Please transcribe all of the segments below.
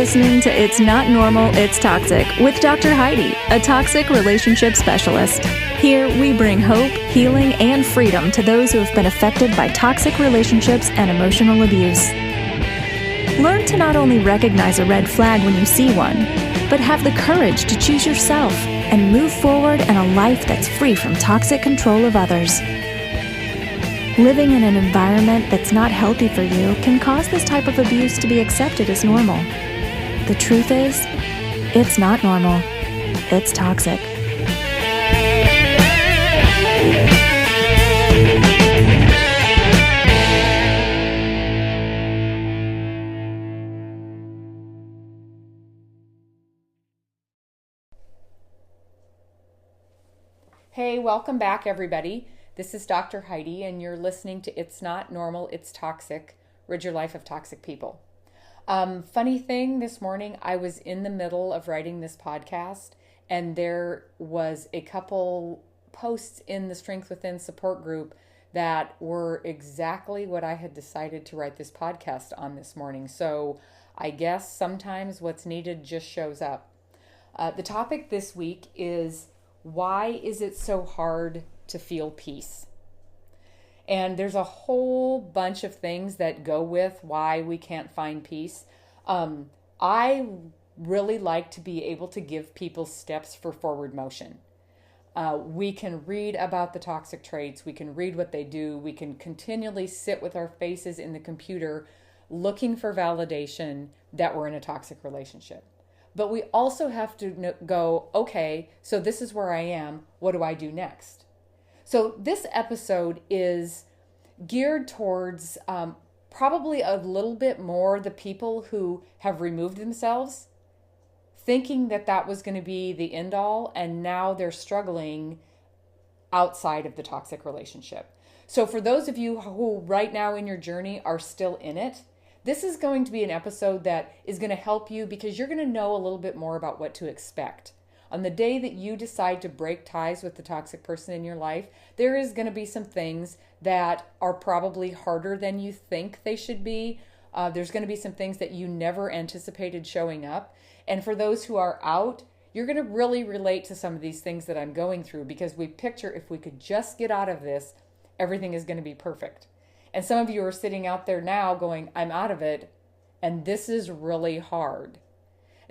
listening to It's Not Normal, It's Toxic with Dr. Heidi, a toxic relationship specialist. Here, we bring hope, healing, and freedom to those who have been affected by toxic relationships and emotional abuse. Learn to not only recognize a red flag when you see one, but have the courage to choose yourself and move forward in a life that's free from toxic control of others. Living in an environment that's not healthy for you can cause this type of abuse to be accepted as normal. The truth is, it's not normal. It's toxic. Hey, welcome back, everybody. This is Dr. Heidi, and you're listening to It's Not Normal, It's Toxic, Rid Your Life of Toxic People. Funny thing, this morning, I was in the middle of writing this podcast, and there was a couple posts in the Strength Within support group that were exactly what I had decided to write this podcast on this morning. So I guess sometimes what's needed just shows up. The topic this week is, why is it so hard to feel peace? And there's a whole bunch of things that go with why we can't find peace. I really like to be able to give people steps for forward motion. We can read about the toxic traits. We can read what they do. We can continually sit with our faces in the computer looking for validation that we're in a toxic relationship. But we also have to go, okay, so this is where I am. What do I do next? So this episode is geared towards probably a little bit more the people who have removed themselves, thinking that that was going to be the end all, and now they're struggling outside of the toxic relationship. So for those of you who right now in your journey are still in it, this is going to be an episode that is going to help you because you're going to know a little bit more about what to expect. On the day that you decide to break ties with the toxic person in your life, there is going to be some things that are probably harder than you think they should be. There's going to be some things that you never anticipated showing up. And for those who are out, you're going to really relate to some of these things that I'm going through because we picture if we could just get out of this, everything is going to be perfect. And some of you are sitting out there now going, I'm out of it, and this is really hard.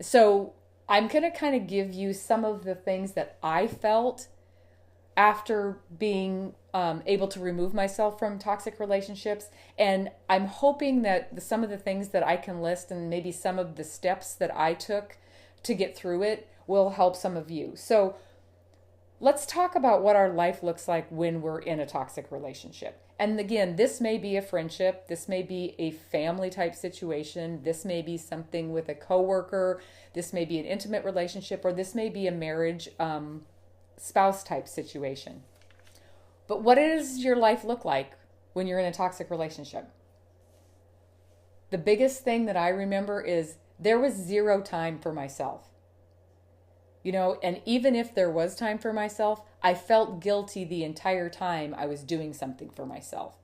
So I'm going to kind of give you some of the things that I felt after being able to remove myself from toxic relationships. And I'm hoping that some of the things that I can list and maybe some of the steps that I took to get through it will help some of you. So let's talk about what our life looks like when we're in a toxic relationship. And again, this may be a friendship, this may be a family type situation, this may be something with a coworker, this may be an intimate relationship, or this may be a marriage spouse type situation. But what does your life look like when you're in a toxic relationship? The biggest thing that I remember is there was zero time for myself. And even if there was time for myself, I felt guilty the entire time I was doing something for myself.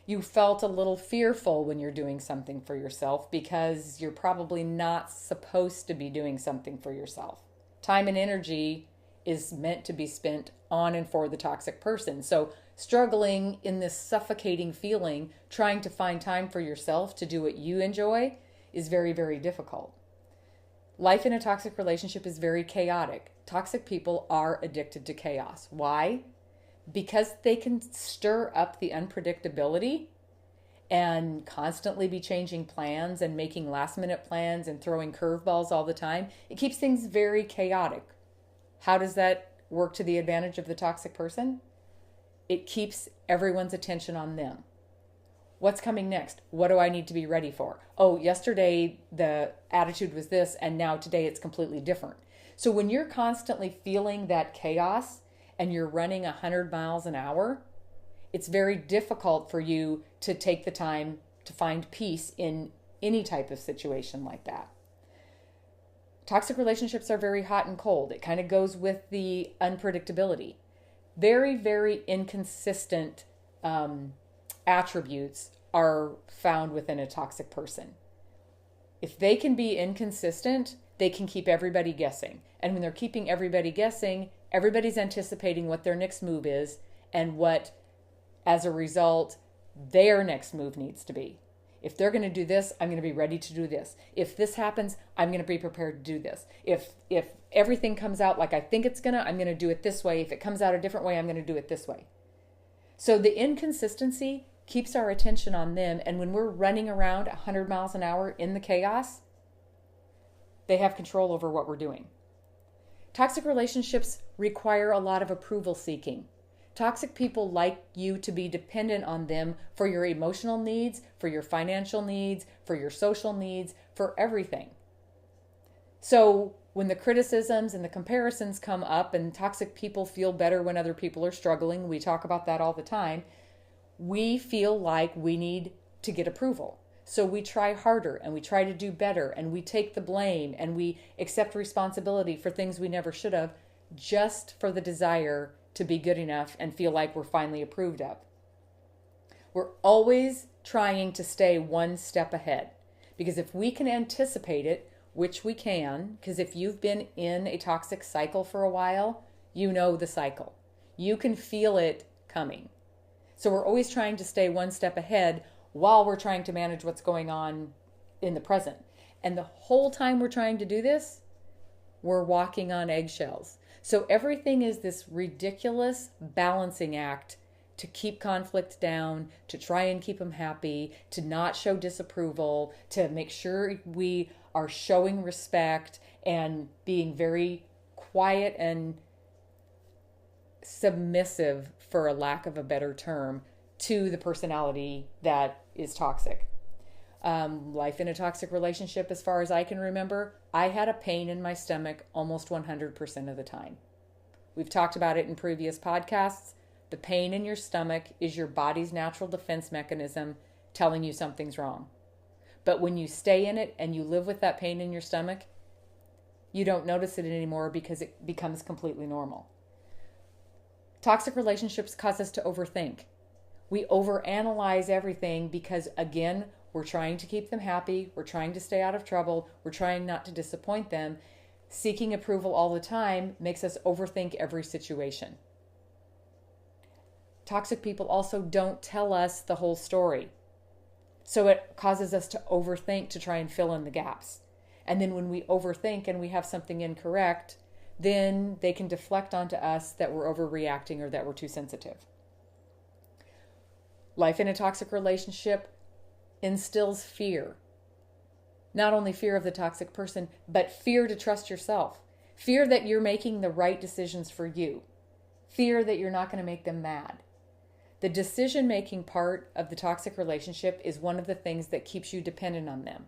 You felt a little fearful when you're doing something for yourself because you're probably not supposed to be doing something for yourself. Time and energy is meant to be spent on and for the toxic person. So struggling in this suffocating feeling, trying to find time for yourself to do what you enjoy is very, very difficult. Life in a toxic relationship is very chaotic. Toxic people are addicted to chaos. Why? Because they can stir up the unpredictability and constantly be changing plans and making last minute plans and throwing curveballs all the time. It keeps things very chaotic. How does that work to the advantage of the toxic person? It keeps everyone's attention on them. What's coming next? What do I need to be ready for? Oh, yesterday the attitude was this, and now today it's completely different. So when you're constantly feeling that chaos and you're running 100 miles an hour, it's very difficult for you to take the time to find peace in any type of situation like that. Toxic relationships are very hot and cold. It kind of goes with the unpredictability. Very, very inconsistent attributes are found within a toxic person. If they can be inconsistent, they can keep everybody guessing. And when they're keeping everybody guessing, everybody's anticipating what their next move is and what, as a result, their next move needs to be. If they're going to do this, I'm going to be ready to do this. If this happens, I'm going to be prepared to do this. If everything comes out like I think it's going to, I'm going to do it this way. If it comes out a different way, I'm going to do it this way. So the inconsistency keeps our attention on them. And when we're running around 100 miles an hour in the chaos, they have control over what we're doing. Toxic relationships require a lot of approval seeking. Toxic people like you to be dependent on them for your emotional needs, for your financial needs, for your social needs, for everything. So when the criticisms and the comparisons come up and toxic people feel better when other people are struggling, we talk about that all the time, we feel like we need to get approval. So we try harder and we try to do better and we take the blame and we accept responsibility for things we never should have, just for the desire to be good enough and feel like we're finally approved of. We're always trying to stay one step ahead, because if we can anticipate it, which we can, because if you've been in a toxic cycle for a while, you know the cycle. You can feel it coming. So we're always trying to stay one step ahead while we're trying to manage what's going on in the present. And the whole time we're trying to do this, we're walking on eggshells. So everything is this ridiculous balancing act to keep conflict down, to try and keep them happy, to not show disapproval, to make sure we are showing respect and being very quiet and submissive, for a lack of a better term, to the personality that is toxic. Life in a toxic relationship, as far as I can remember, I had a pain in my stomach almost 100% of the time. We've talked about it in previous podcasts. The pain in your stomach is your body's natural defense mechanism telling you something's wrong. But when you stay in it and you live with that pain in your stomach, you don't notice it anymore because it becomes completely normal. Toxic relationships cause us to overthink. We overanalyze everything because, again, we're trying to keep them happy. We're trying to stay out of trouble. We're trying not to disappoint them. Seeking approval all the time makes us overthink every situation. Toxic people also don't tell us the whole story. So it causes us to overthink to try and fill in the gaps. And then when we overthink and we have something incorrect, then they can deflect onto us that we're overreacting or that we're too sensitive. Life in a toxic relationship instills fear. Not only fear of the toxic person, but fear to trust yourself. Fear that you're making the right decisions for you. Fear that you're not going to make them mad. The decision-making part of the toxic relationship is one of the things that keeps you dependent on them.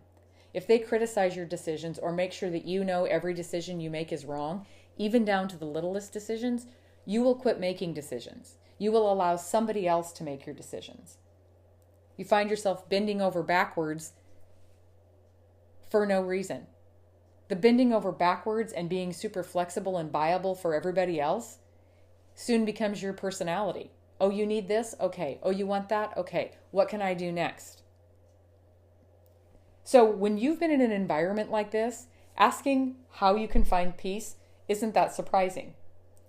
If they criticize your decisions or make sure that you know every decision you make is wrong, even down to the littlest decisions, you will quit making decisions. You will allow somebody else to make your decisions. You find yourself bending over backwards for no reason. The bending over backwards and being super flexible and viable for everybody else soon becomes your personality. Oh, you need this? Okay. Oh, you want that? Okay. What can I do next? So when you've been in an environment like this, asking how you can find peace isn't that surprising.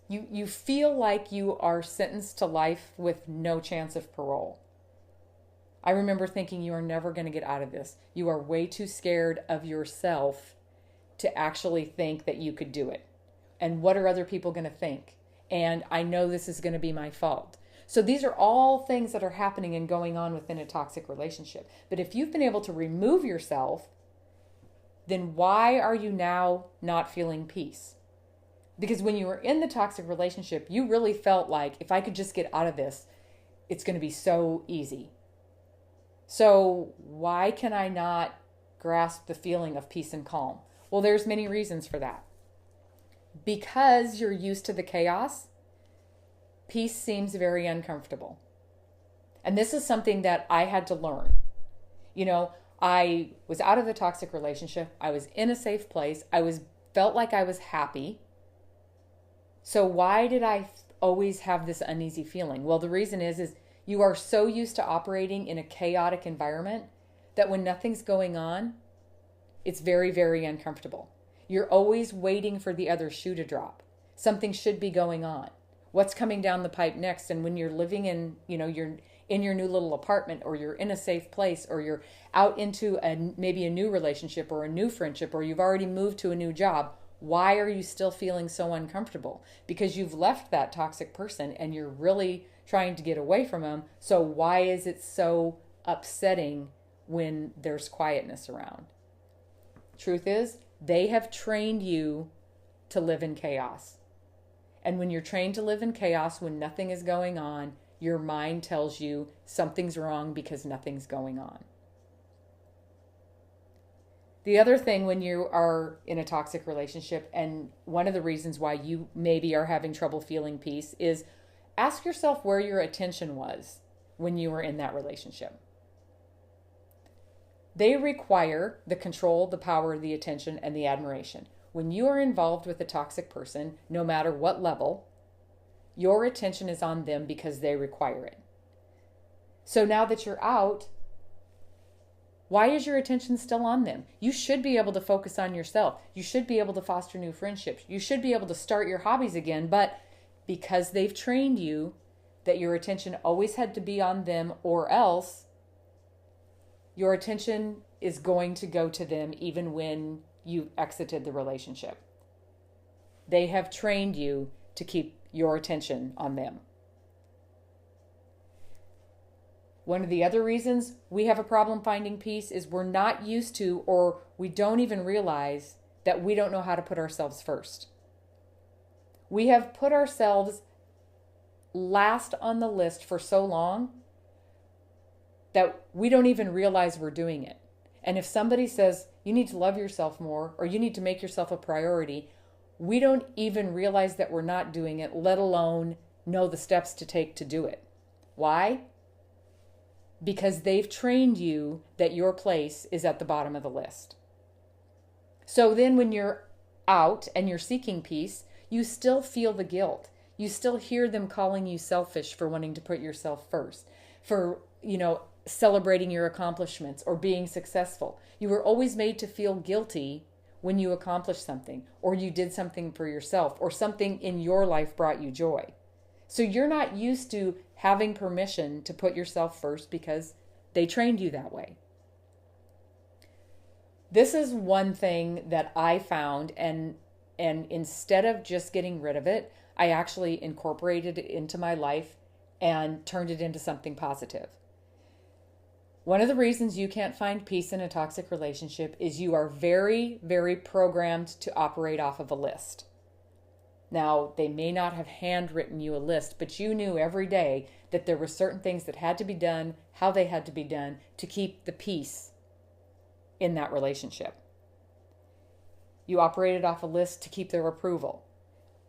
You feel like you are sentenced to life with no chance of parole. I remember thinking, you are never going to get out of this. You are way too scared of yourself to actually think that you could do it. And what are other people going to think? And I know this is going to be my fault. So these are all things that are happening and going on within a toxic relationship. But if you've been able to remove yourself, then why are you now not feeling peace? Because when you were in the toxic relationship, you really felt like, if I could just get out of this, it's going to be so easy. So why can I not grasp the feeling of peace and calm? Well, there's many reasons for that. Because you're used to the chaos, peace seems very uncomfortable. And this is something that I had to learn. You know, I was out of the toxic relationship. I was in a safe place. Felt like I was happy. So why did I always have this uneasy feeling? Well, the reason is you are so used to operating in a chaotic environment that when nothing's going on, It's very, very uncomfortable. You're always waiting for the other shoe to drop. Something should be going on. What's coming down the pipe next? And when you're living in, you're in your new little apartment, or you're in a safe place, or you're out into maybe a new relationship or a new friendship, or you've already moved to a new job, why are you still feeling so uncomfortable? Because you've left that toxic person and you're really trying to get away from them. So why is it so upsetting when there's quietness around? Truth is, they have trained you to live in chaos. And when you're trained to live in chaos, when nothing is going on, your mind tells you something's wrong because nothing's going on. The other thing when you are in a toxic relationship, and one of the reasons why you maybe are having trouble feeling peace, is ask yourself where your attention was when you were in that relationship. They require the control, the power, the attention, and the admiration. When you are involved with a toxic person, no matter what level, your attention is on them because they require it. So now that you're out, why is your attention still on them? You should be able to focus on yourself. You should be able to foster new friendships. You should be able to start your hobbies again, but because they've trained you that your attention always had to be on them or else, your attention is going to go to them even when you exited the relationship. They have trained you to keep your attention on them. One of the other reasons we have a problem finding peace is we're not used to, or we don't even realize that we don't know how to put ourselves first. We have put ourselves last on the list for so long that we don't even realize we're doing it. And if somebody says, you need to love yourself more, or you need to make yourself a priority, we don't even realize that we're not doing it, let alone know the steps to take to do it. Why? Because they've trained you that your place is at the bottom of the list. So then when you're out and you're seeking peace, you still feel the guilt. You still hear them calling you selfish for wanting to put yourself first, for, celebrating your accomplishments or being successful. You were always made to feel guilty when you accomplished something, or you did something for yourself, or something in your life brought you joy. So you're not used to having permission to put yourself first because they trained you that way. This is one thing that I found, and instead of just getting rid of it, I actually incorporated it into my life and turned it into something positive. One of the reasons you can't find peace in a toxic relationship is you are very, very programmed to operate off of a list. Now, they may not have handwritten you a list, but you knew every day that there were certain things that had to be done, how they had to be done to keep the peace in that relationship. You operated off a list to keep their approval.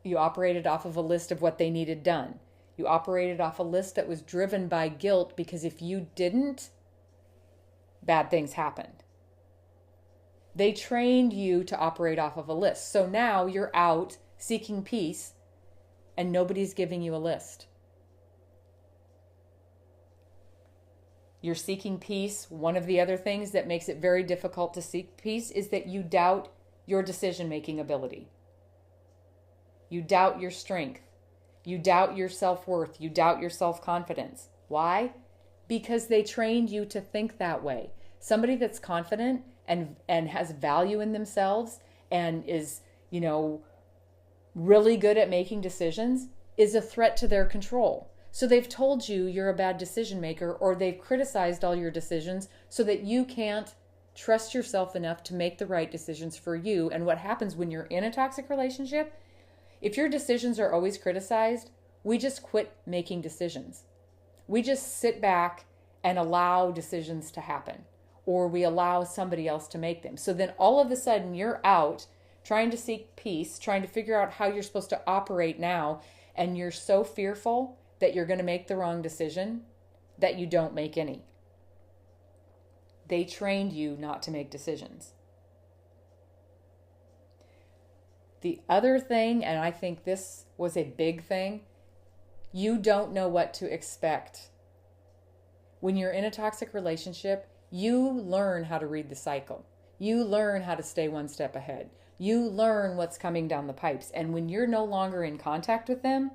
You operated off of a list of what they needed done. You operated off a list that was driven by guilt, because if you didn't, bad things happened. They trained you to operate off of a list. So now you're out seeking peace and nobody's giving you a list. You're seeking peace. One of the other things that makes it very difficult to seek peace is that you doubt your decision-making ability. You doubt your strength. You doubt your self-worth. You doubt your self-confidence. Why? Because they trained you to think that way. Somebody that's confident and has value in themselves and is, really good at making decisions is a threat to their control. So they've told you you're a bad decision maker, or they've criticized all your decisions so that you can't trust yourself enough to make the right decisions for you. And what happens when you're in a toxic relationship, if your decisions are always criticized, we just quit making decisions. We just sit back and allow decisions to happen, or we allow somebody else to make them. So then all of a sudden you're out trying to seek peace, trying to figure out how you're supposed to operate now, and you're so fearful that you're going to make the wrong decision that you don't make any. They trained you not to make decisions. The other thing, and I think this was a big thing, you don't know what to expect. When you're in a toxic relationship, you learn how to read the cycle. You learn how to stay one step ahead. You learn what's coming down the pipes. And when you're no longer in contact with them,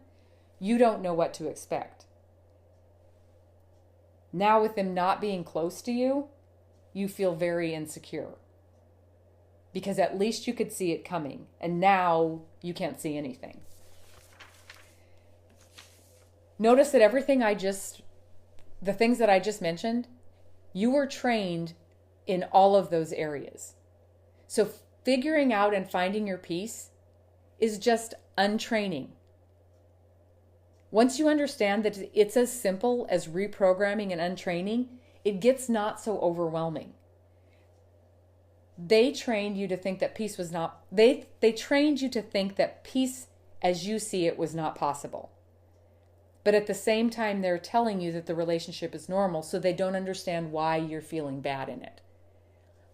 you don't know what to expect. Now, with them not being close to you, you feel very insecure. Because at least you could see it coming. And now you can't see anything. Notice that the things that I just mentioned, you were trained in all of those areas. So figuring out and finding your peace is just untraining. Once you understand that it's as simple as reprogramming and untraining, it gets not so overwhelming. They trained you to think that peace was not, they trained you to think that peace as you see it was not possible. But at the same time, they're telling you that the relationship is normal, so they don't understand why you're feeling bad in it.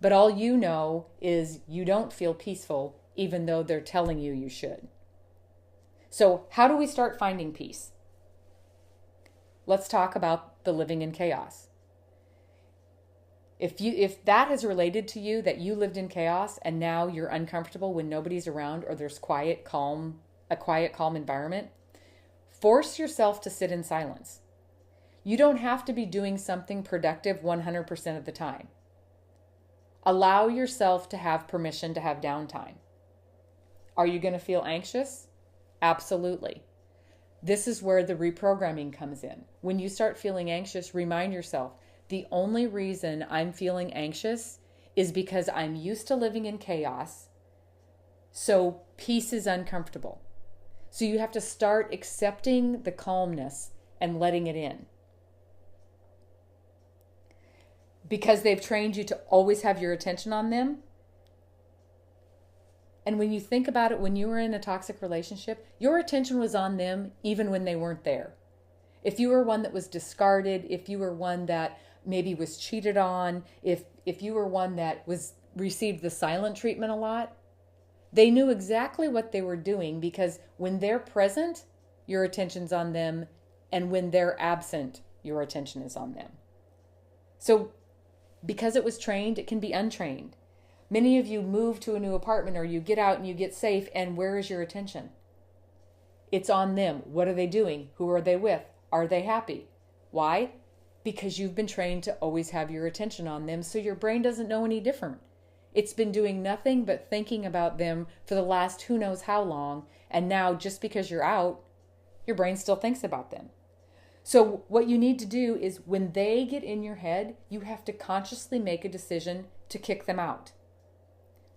But all you know is you don't feel peaceful, even though they're telling you you should. So how do we start finding peace? Let's talk about the living in chaos. If that has related to you, that you lived in chaos and now you're uncomfortable when nobody's around or there's a quiet, calm environment, force yourself to sit in silence. You don't have to be doing something productive 100% of the time. Allow yourself to have permission to have downtime. Are you going to feel anxious? Absolutely. This is where the reprogramming comes in. When you start feeling anxious, remind yourself, the only reason I'm feeling anxious is because I'm used to living in chaos, so peace is uncomfortable. So you have to start accepting the calmness and letting it in. Because they've trained you to always have your attention on them. And when you think about it, when you were in a toxic relationship, your attention was on them even when they weren't there. If you were one that was discarded, if you were one that maybe was cheated on, if you were one that received the silent treatment a lot, they knew exactly what they were doing, because when they're present, your attention's on them, and when they're absent, your attention is on them. So because it was trained, it can be untrained. Many of you move to a new apartment or you get out and you get safe, and where is your attention? It's on them. What are they doing? Who are they with? Are they happy? Why? Because you've been trained to always have your attention on them, so your brain doesn't know any different. It's been doing nothing but thinking about them for the last who knows how long, and now just because you're out, your brain still thinks about them. So what you need to do is when they get in your head, you have to consciously make a decision to kick them out.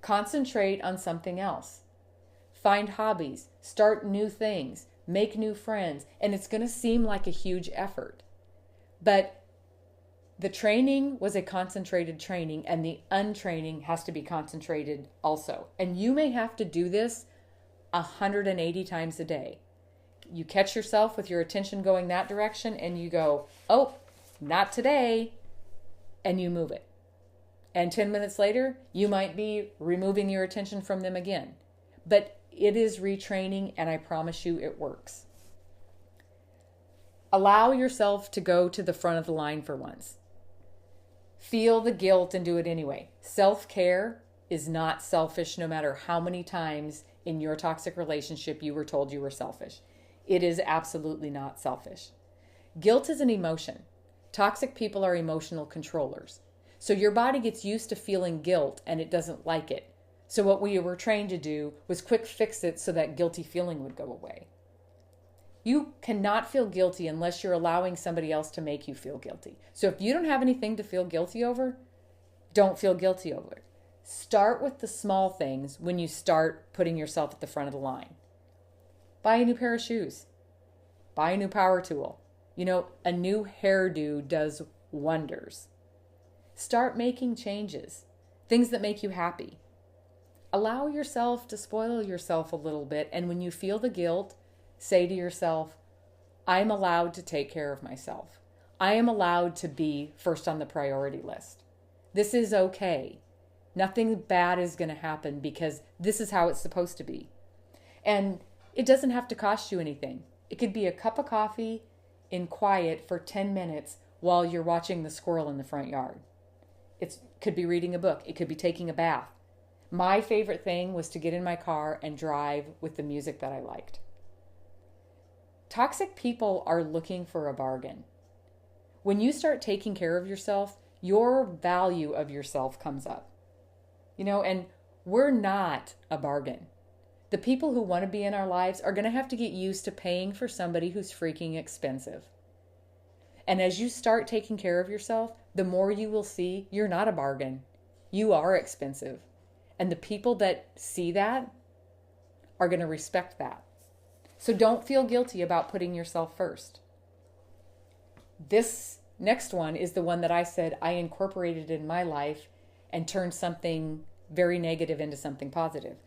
Concentrate on something else. Find hobbies, start new things, make new friends, and it's going to seem like a huge effort. But the training was a concentrated training, and the untraining has to be concentrated also. And you may have to do this 180 times a day. You catch yourself with your attention going that direction and you go, oh, not today, and you move it. And 10 minutes later, you might be removing your attention from them again. But it is retraining, and I promise you it works. Allow yourself to go to the front of the line for once. Feel the guilt and do it anyway. Self-care is not selfish, no matter how many times in your toxic relationship you were told you were selfish. It is absolutely not selfish. Guilt is an emotion. Toxic people are emotional controllers. So your body gets used to feeling guilt and it doesn't like it. So what we were trained to do was quick fix it so that guilty feeling would go away. You cannot feel guilty unless you're allowing somebody else to make you feel guilty. So if you don't have anything to feel guilty over, don't feel guilty over it. Start with the small things when you start putting yourself at the front of the line. Buy a new pair of shoes. Buy a new power tool. A new hairdo does wonders. Start making changes, things that make you happy. Allow yourself to spoil yourself a little bit, and when you feel the guilt, say to yourself, I'm allowed to take care of myself. I am allowed to be first on the priority list. This is okay. Nothing bad is going to happen because this is how it's supposed to be. And it doesn't have to cost you anything. It could be a cup of coffee in quiet for 10 minutes while you're watching the squirrel in the front yard. It could be reading a book. It could be taking a bath. My favorite thing was to get in my car and drive with the music that I liked. Toxic people are looking for a bargain. When you start taking care of yourself, your value of yourself comes up. And we're not a bargain. The people who want to be in our lives are going to have to get used to paying for somebody who's freaking expensive. And as you start taking care of yourself, the more you will see you're not a bargain. You are expensive. And the people that see that are going to respect that. So don't feel guilty about putting yourself first. This next one is the one that I said I incorporated in my life and turned something very negative into something positive.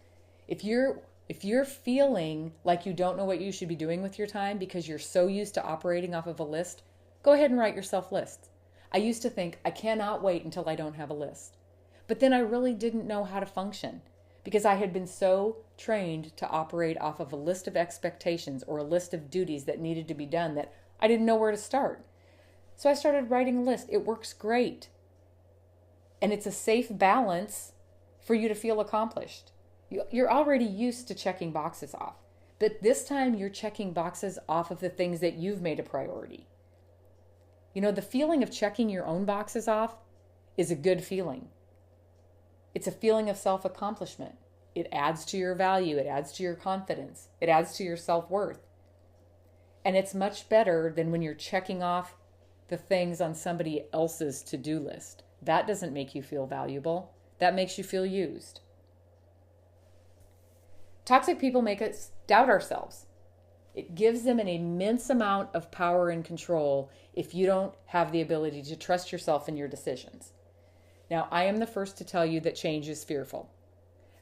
If you're feeling like you don't know what you should be doing with your time because you're so used to operating off of a list, go ahead and write yourself lists. I used to think, I cannot wait until I don't have a list. But then I really didn't know how to function because I had been so trained to operate off of a list of expectations or a list of duties that needed to be done that I didn't know where to start. So I started writing a list. It works great. And it's a safe balance for you to feel accomplished. You're already used to checking boxes off. But this time you're checking boxes off of the things that you've made a priority. The feeling of checking your own boxes off is a good feeling. It's a feeling of self-accomplishment. It adds to your value. It adds to your confidence. It adds to your self-worth. And it's much better than when you're checking off the things on somebody else's to-do list. That doesn't make you feel valuable. That makes you feel used. Toxic people make us doubt ourselves. It gives them an immense amount of power and control if you don't have the ability to trust yourself in your decisions. Now, I am the first to tell you that change is fearful,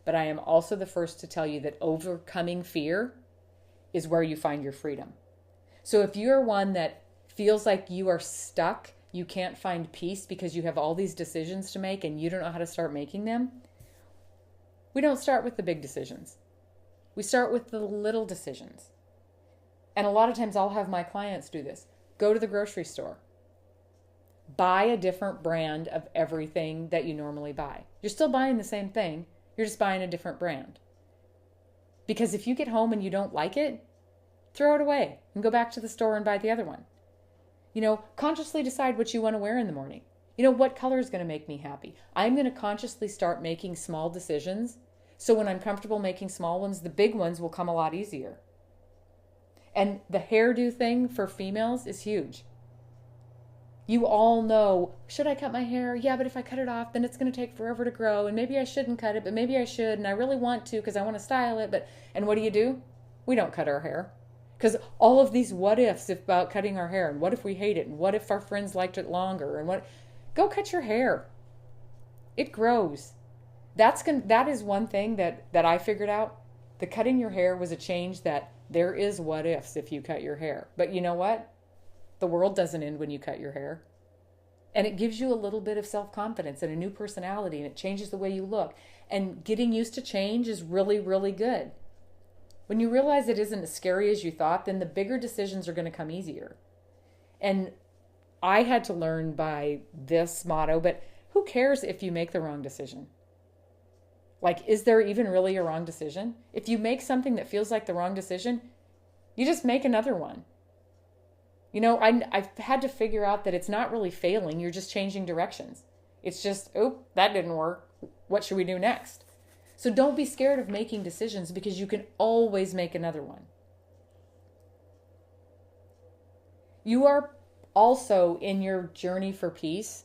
but I am also the first to tell you that overcoming fear is where you find your freedom. So if you're one that feels like you are stuck, you can't find peace because you have all these decisions to make and you don't know how to start making them, we don't start with the big decisions. We start with the little decisions. And a lot of times I'll have my clients do this. Go to the grocery store. Buy a different brand of everything that you normally buy. You're still buying the same thing. You're just buying a different brand. Because if you get home and you don't like it, throw it away and go back to the store and buy the other one. Consciously decide what you want to wear in the morning. What color is going to make me happy? I'm going to consciously start making small decisions. So when I'm comfortable making small ones, the big ones will come a lot easier. And the hairdo thing for females is huge. You all know, should I cut my hair? Yeah, but if I cut it off, then it's going to take forever to grow. And maybe I shouldn't cut it, but maybe I should. And I really want to because I want to style it. And what do? We don't cut our hair. Because all of these what ifs about cutting our hair. And what if we hate it? And what if our friends liked it longer? And go cut your hair. It grows. That is one thing that I figured out. The cutting your hair was a change that there is what ifs if you cut your hair. But you know what? The world doesn't end when you cut your hair. And it gives you a little bit of self-confidence and a new personality, and it changes the way you look. And getting used to change is really, really good. When you realize it isn't as scary as you thought, then the bigger decisions are going to come easier. And I had to learn by this motto, but who cares if you make the wrong decision? Is there even really a wrong decision? If you make something that feels like the wrong decision, you just make another one. I've had to figure out that it's not really failing. You're just changing directions. It's just, that didn't work. What should we do next? So don't be scared of making decisions because you can always make another one. You are also in your journey for peace.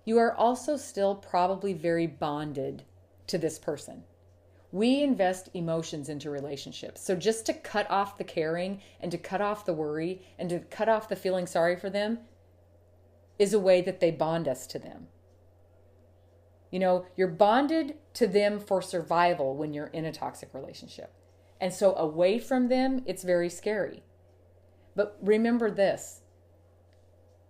You are also still probably very bonded to this person. We invest emotions into relationships. So just to cut off the caring and to cut off the worry and to cut off the feeling sorry for them is a way that they bond us to them. You're bonded to them for survival when you're in a toxic relationship. And so away from them, it's very scary. But remember this.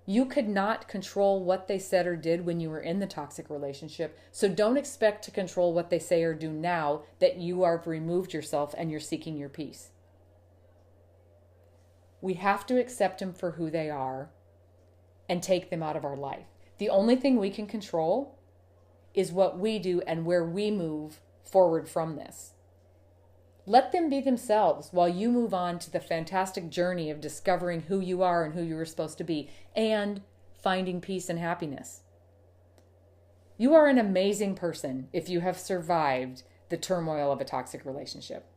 You could not control what they said or did when you were in the toxic relationship. So don't expect to control what they say or do now that you have removed yourself and you're seeking your peace. We have to accept them for who they are and take them out of our life. The only thing we can control is what we do and where we move forward from this. Let them be themselves while you move on to the fantastic journey of discovering who you are and who you were supposed to be and finding peace and happiness. You are an amazing person if you have survived the turmoil of a toxic relationship.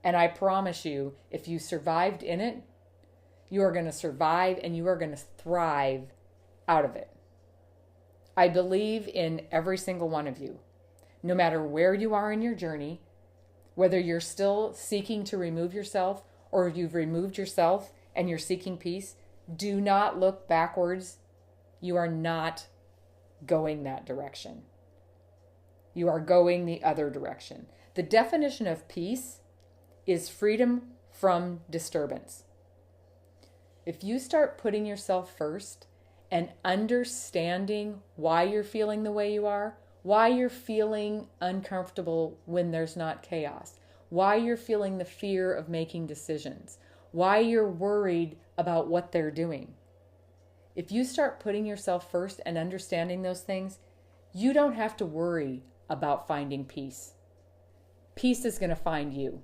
And I promise you, if you survived in it, you are going to survive and you are going to thrive out of it. I believe in every single one of you. No matter where you are in your journey, whether you're still seeking to remove yourself or you've removed yourself and you're seeking peace, do not look backwards. You are not going that direction. You are going the other direction. The definition of peace is freedom from disturbance. If you start putting yourself first and understanding why you're feeling the way you are, why you're feeling uncomfortable when there's not chaos, why you're feeling the fear of making decisions, why you're worried about what they're doing. If you start putting yourself first and understanding those things, you don't have to worry about finding peace. Peace is going to find you.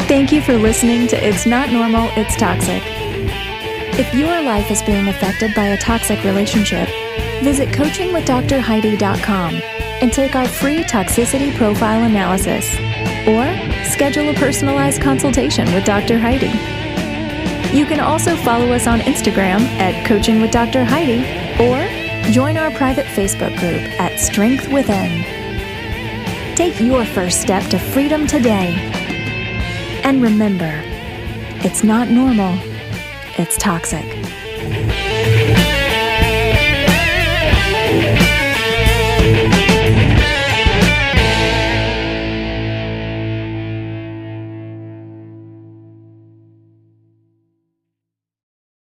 Thank you for listening to It's Not Normal, It's Toxic. If your life is being affected by a toxic relationship, visit coachingwithdrheidi.com and take our free toxicity profile analysis, or schedule a personalized consultation with Dr. Heidi. You can also follow us on Instagram at Coaching with Dr. Heidi, or join our private Facebook group at Strength Within. Take your first step to freedom today. And remember, it's not normal, it's toxic.